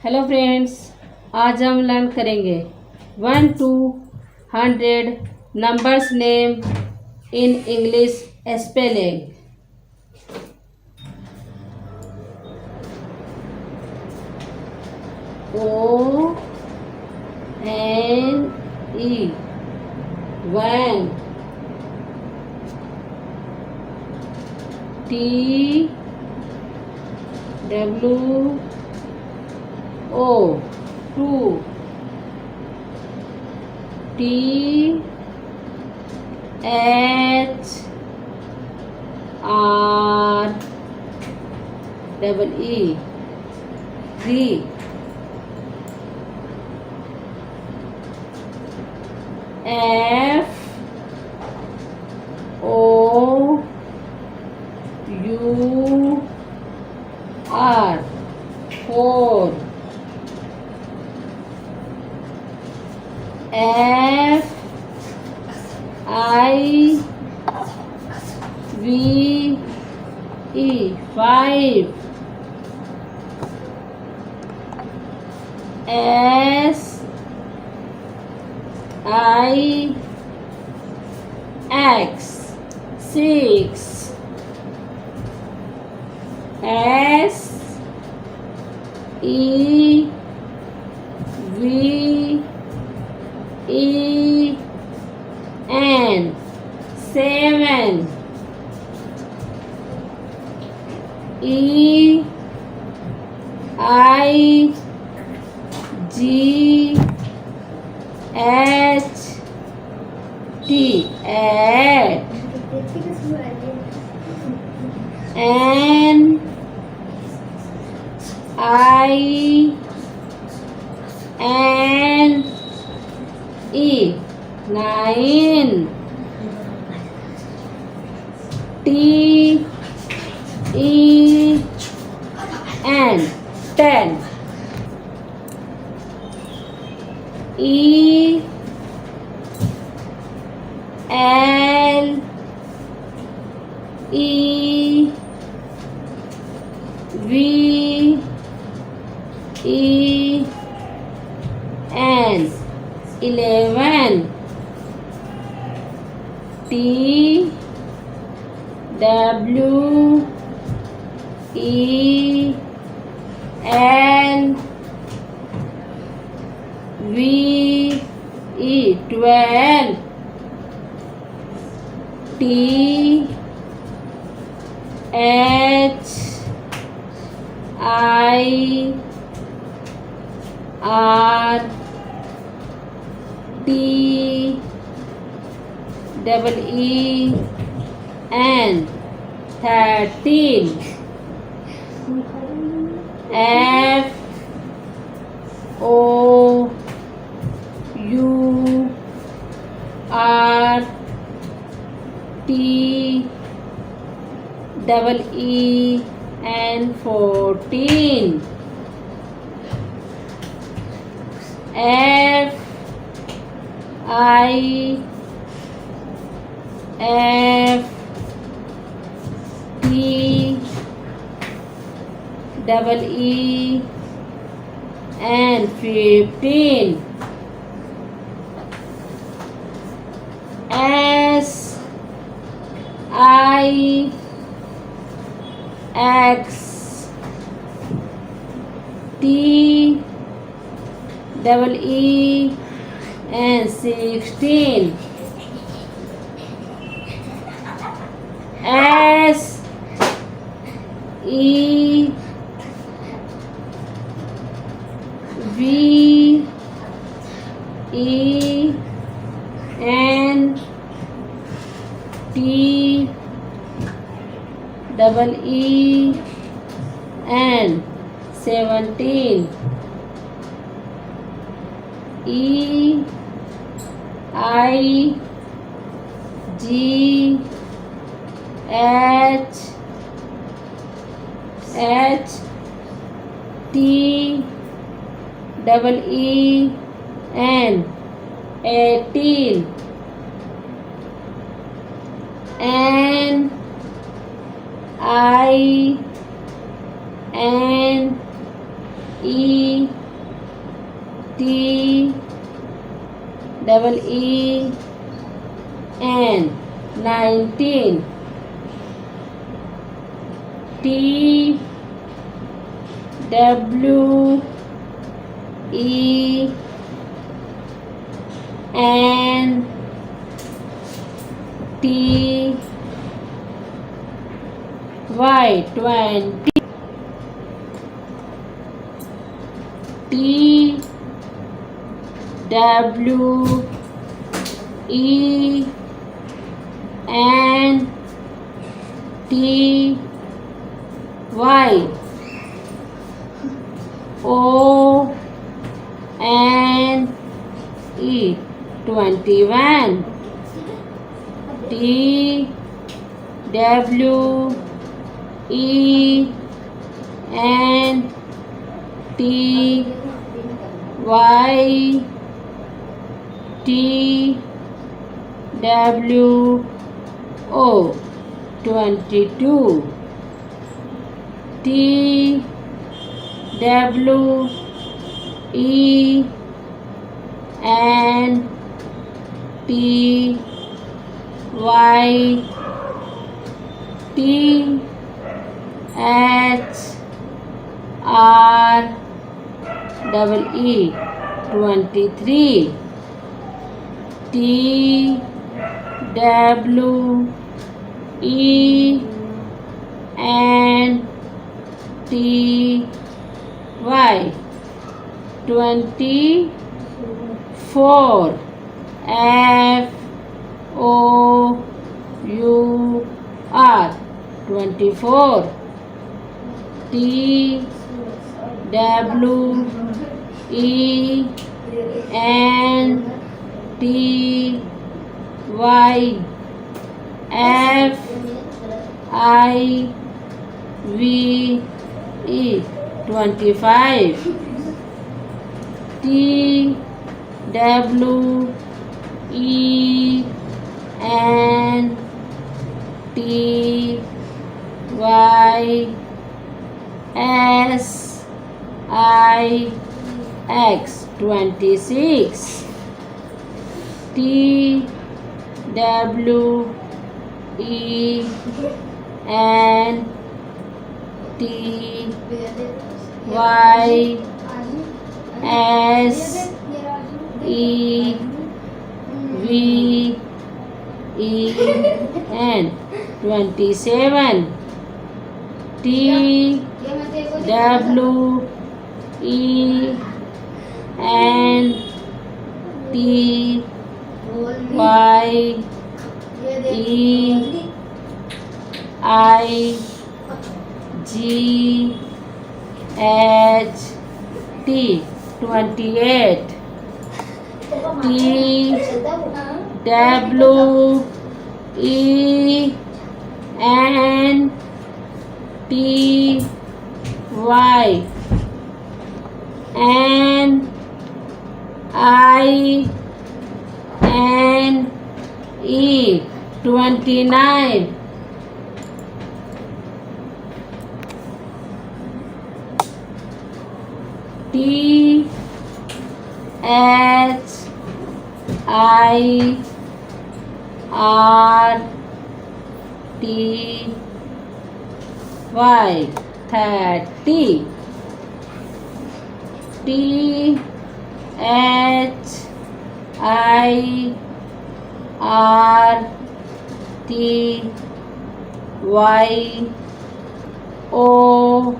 Hello friends, आज हम learn करेंगे 1 to 100 numbers name in English spelling. O N E one, T W O two, T H R E three, F O U R four, Five five, Six six, Seven seven, EIGHT eight, NINE nine, TEN ten, ELEVEN 11, TWELVE 12, THEEEN 13, FOURTEEN 14, FIFTEEN 15, SIXTEEN 16, SEVENTEEN 17, EIGHTEEN 18, NINE E T double E N 19. T W E N T Y 20. T W E N T Y O N E 21. T W E N T Y T W O 22. T W E N T Y T H R double E 23. T W E N T Y 24. F O U R 24. T W E N T Y F I V E 25. T W E N T Y S I X 26. T W E N T Y S E V E N 27. T W E N T Y E I G H T 28. T W E N T Y N I N E 29. T H I R T Y 30. T H I R T Y O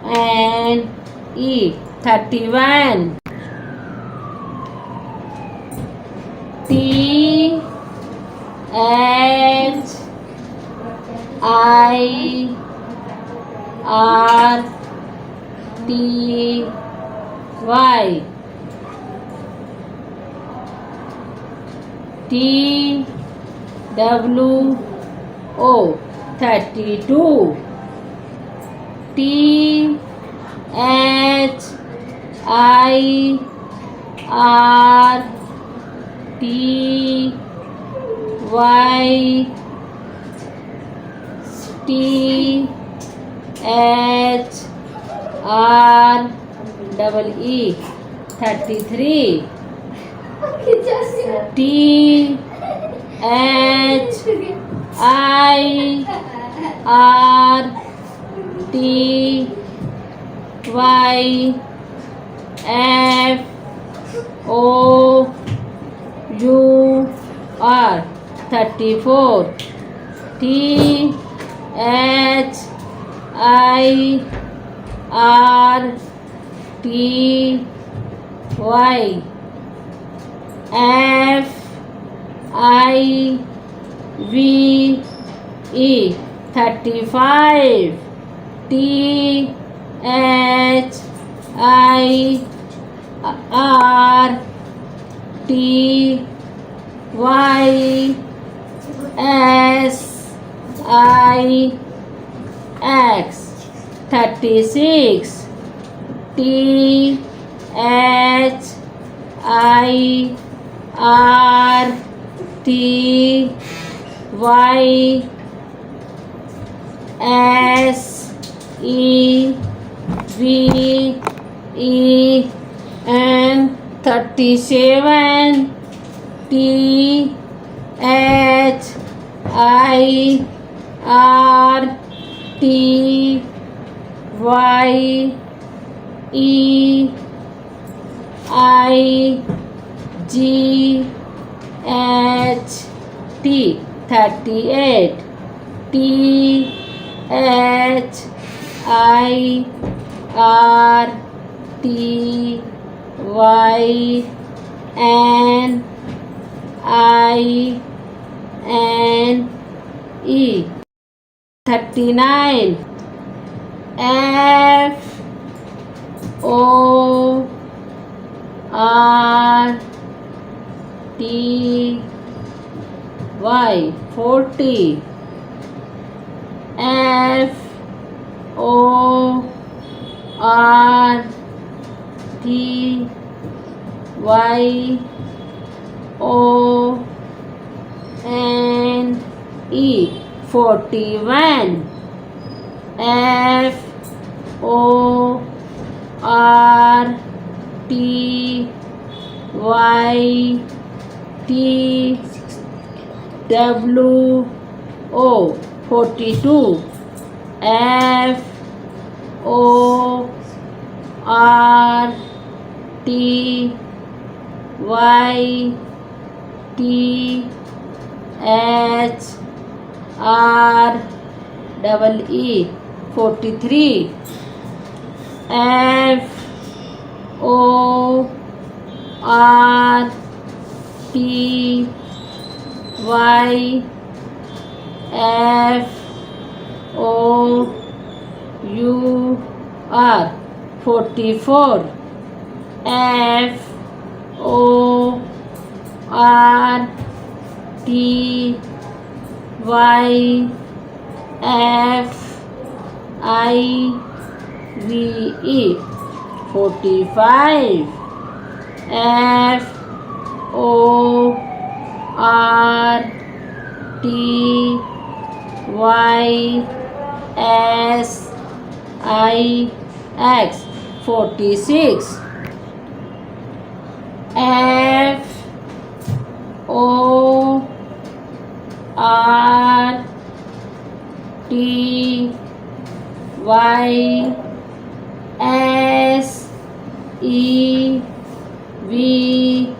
N E 31. T H I R T Y T W O 32. T H I R T Y T H R double E 33 T H I R T Y F O U R 34 T H I R T Y F I V E 35 T H I R T Y S I X 36 T H I R T Y S E V E N 37 T H I R T Y E I G H T 38 T H I R T Y N I N E 39 F O R T Y 40 F O R T Y O N E 41 F O R T Y T W O 42 F O R T Y T H R double E 43 F O R T Y F O U R 44 F O R T Y F I V E 45 F O R T Y S I X 46 F O R T Y S E V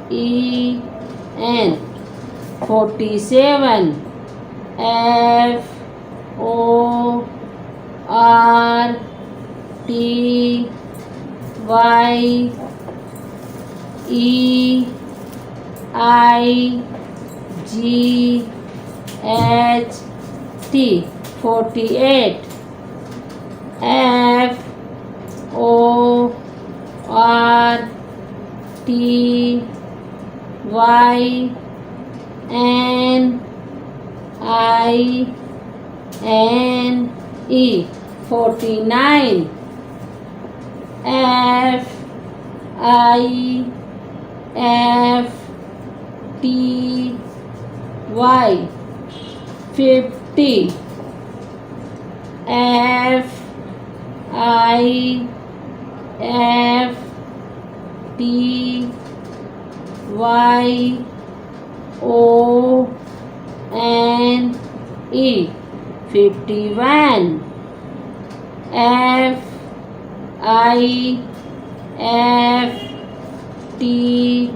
E N 47 F O R T Y E I G H T 48 F O R T Y N I N E 49 F I F T Y 50 F I F T Y O N E 51. F I F T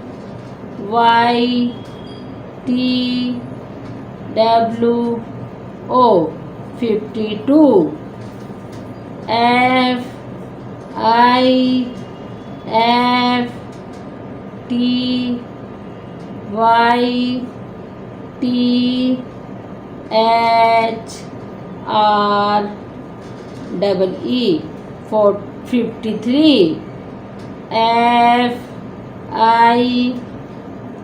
Y T W O 52. F I F T Y T H R double E 53. F I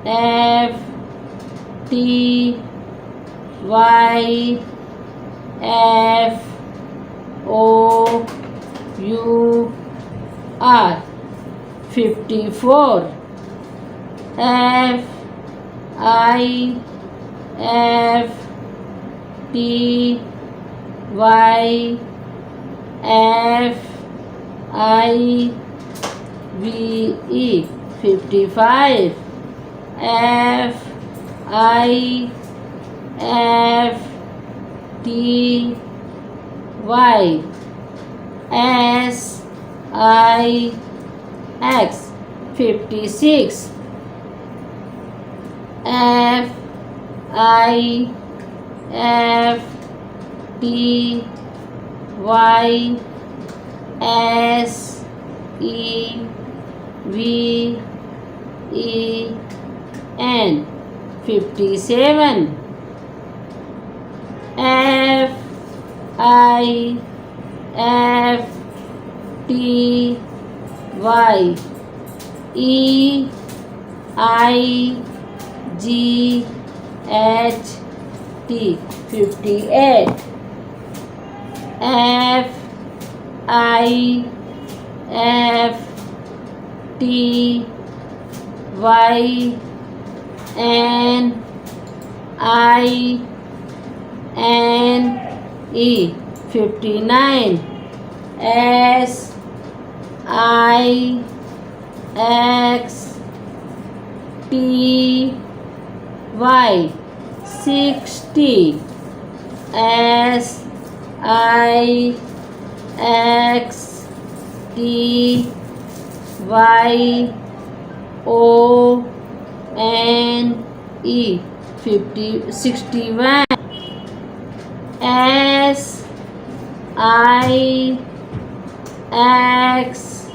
F T Y F O U R 54. F I F T Y F I V E 55. F I F T Y S I X 56. F I F T Y S E V E N 57. F I F T Y E I G H T 58. F I F T Y N I N E 59. S I X T Y 60. S I X T Y O N E 61. S I X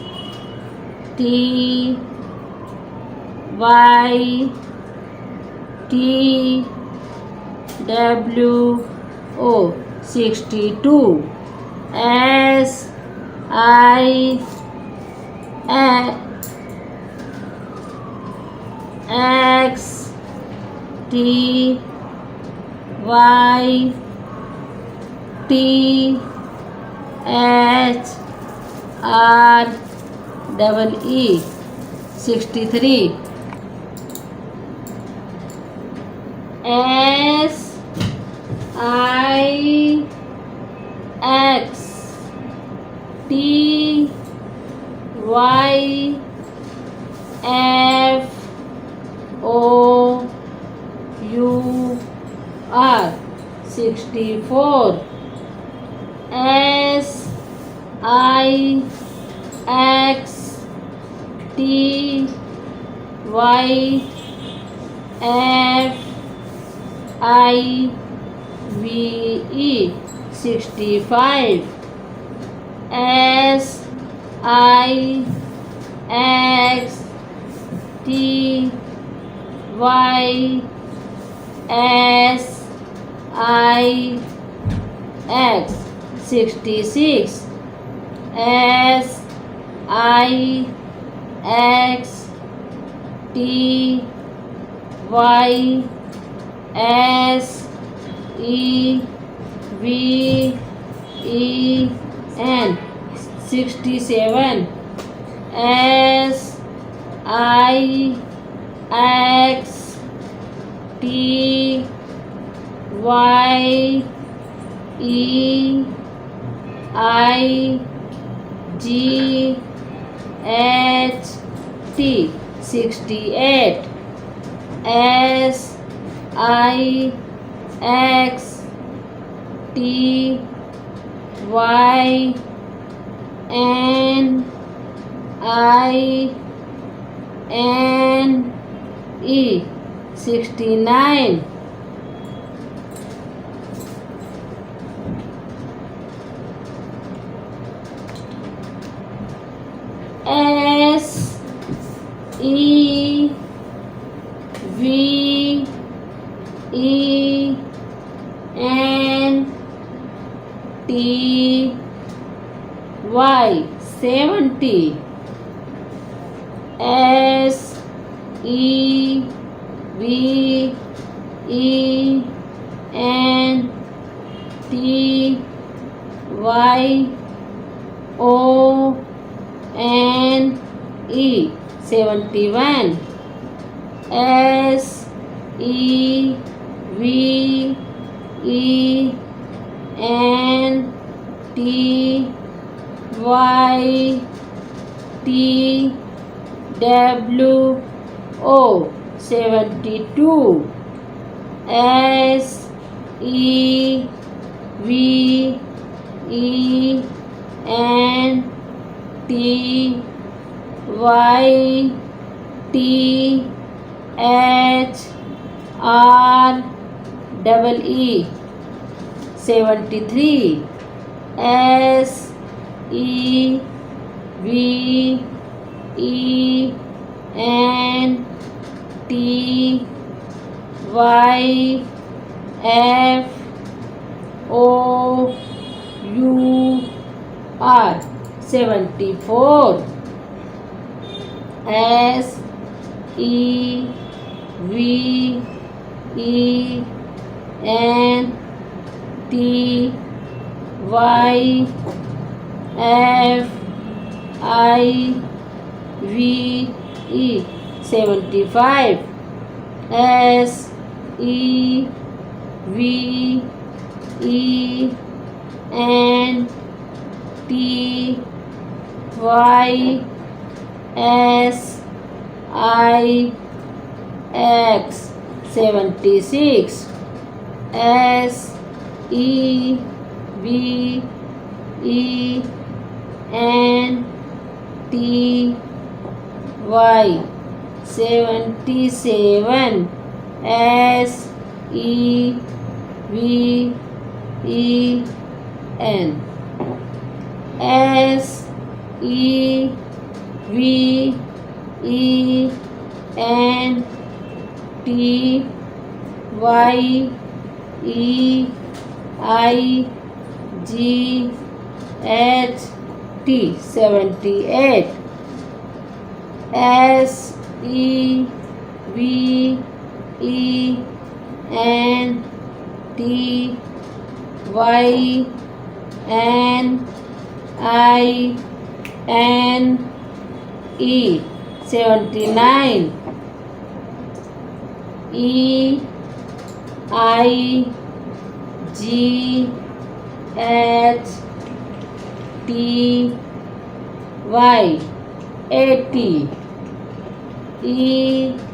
T Y T W O 62. S I X T Y T H R double E 63. S I X T Y F O U R 64. S I X T Y F I V E 65. S I X T Y S I X 66. S I X T Y S E V E N 67. S I X T Y E I G HT 68, SIXTYNINE 69, SEVENTY 70, SEVENTYONE 71, SEVENTYWO 72, SEVENTYTHREE 73, SEVENTYFOUR 74, SEVENTYFIVE 75, SEVENTYSIX 76, SEVENTY 77, SEVEN SEVENTYEIGHT 78, SEVENTYNINE 79, EIGHTY 80, EIGHTYONE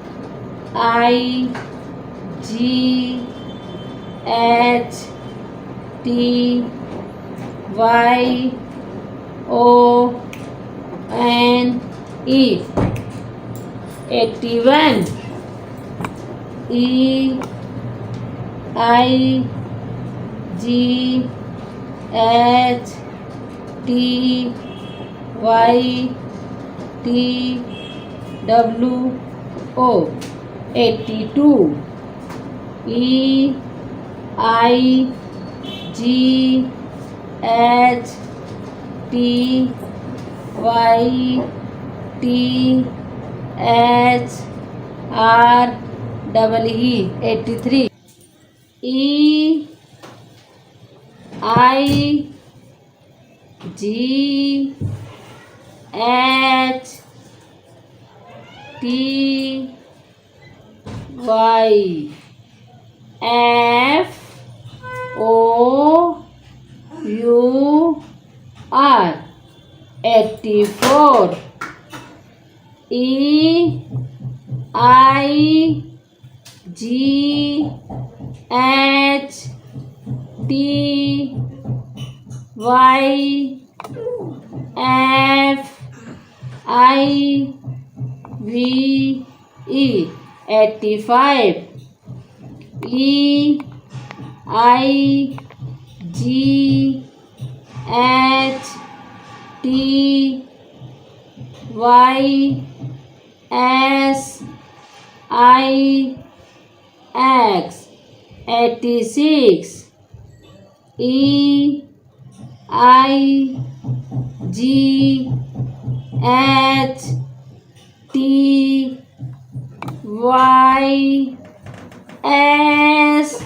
81, EIGHTYTWO 82, EIGHTYTHREE 83, EIGHTYFOUR 84, E I G H T Y F I V E 85. E I G H T Y S I X 86. E I G H T Y S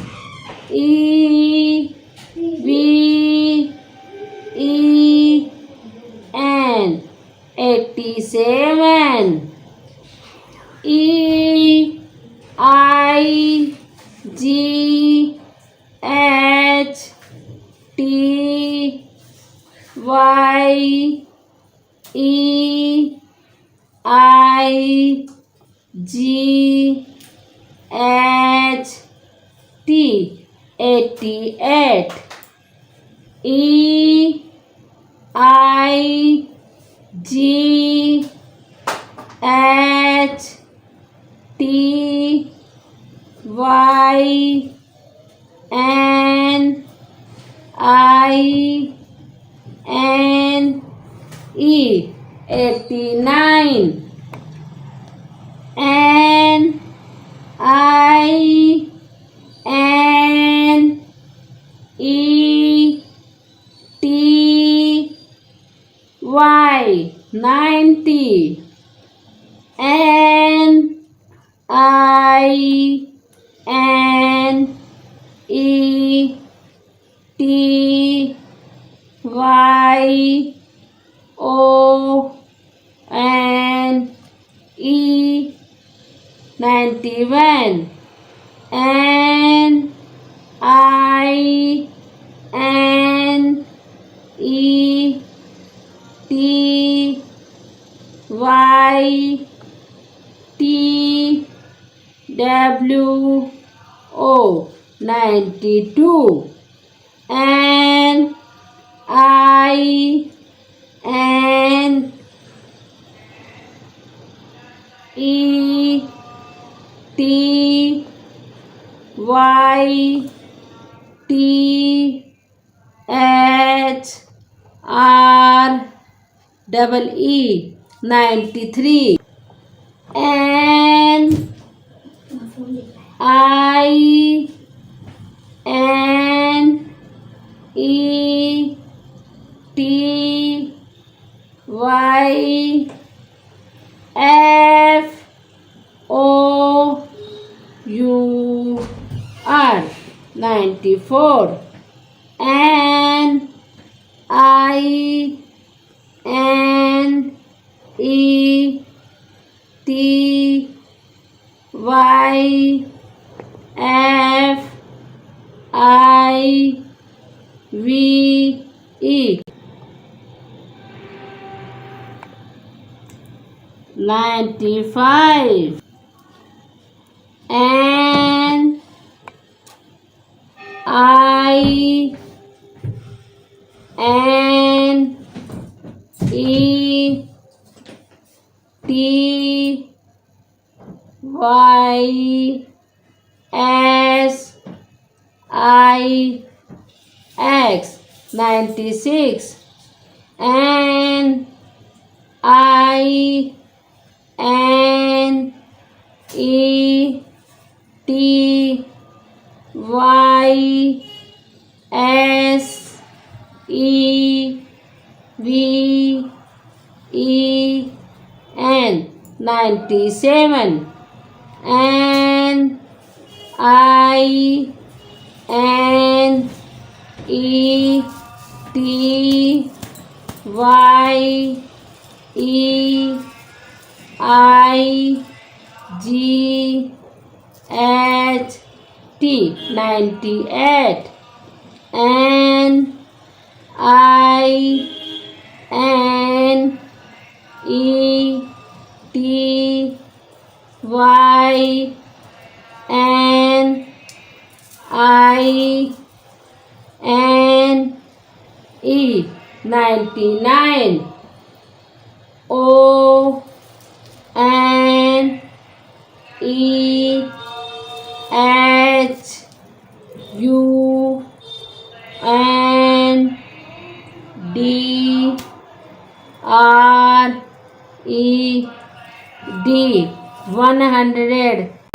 E V E N 87. E I G H T Y E I G H T 88. E I G H T Y N I N E 89. N I N E T Y 90. N I N E T Y O N E 91. N I N E T Y T W O 92. N I N E T Y T H R double E 93. N I N E T Y F O U R 94. N I N E T Y F I V E 95. N I N E T Y S I X 96. N I N E T Y S E V E N 97. N I N E T Y E I G H T 98. N I N E T Y N I N E 99. O N E H U N D R E D 100.